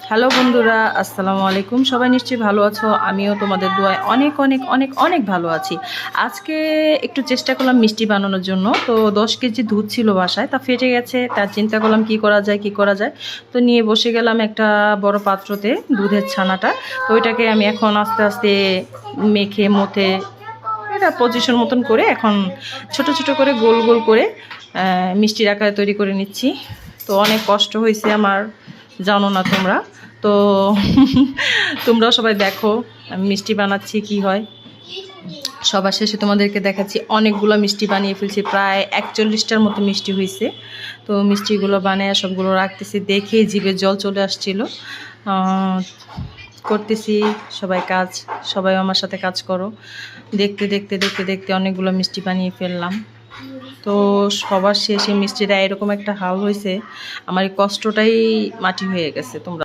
Hello বন্ধুরা, আসসালামু আলাইকুম। সবাই নিশ্চয়ই ভালো আছো। আমিও তোমাদের দোয়ায় অনেক অনেক অনেক অনেক ভালো আছি। আজকে একটু চেষ্টা করলাম মিষ্টি বানানোর জন্য। তো 10 কেজি দুধ ছিল বাসায়, তা ফেটে গেছে। তার চিন্তা করলাম কি করা যায়। তো নিয়ে বসে গেলাম একটা বড় পাত্রতে দুধের ছানাটা। তো ওইটাকে আমি এখন আস্তে আস্তে মেখে মথে এটা পজিশন মতন করে এখন ছোট ছোট করে গোল গোল করে মিষ্টির আকারে তৈরি করে নিচ্ছি। তো অনেক কষ্ট হয়েছে আমার, জানো না তোমরা। তো তোমরাও সবাই দেখো আমি মিষ্টি বানাচ্ছি কি হয়। সবার শেষে তোমাদেরকে দেখাচ্ছি অনেকগুলো মিষ্টি বানিয়ে ফেলছি, প্রায় 41টার মতো মিষ্টি হয়েছে। তো মিষ্টিগুলো বানিয়ে সবগুলো রাখতেছি, দেখে জিভে জল চলে আসছিল। করতেছি সবাই কাজ, সবাই আমার সাথে কাজ করো। দেখতে দেখতে দেখতে দেখতে অনেকগুলো মিষ্টি বানিয়ে ফেললাম। তো সবার শেষে মিষ্টিটা এরকম একটা হাল হয়েছে, আমার এই কষ্টটাই মাটি হয়ে গেছে। তোমরা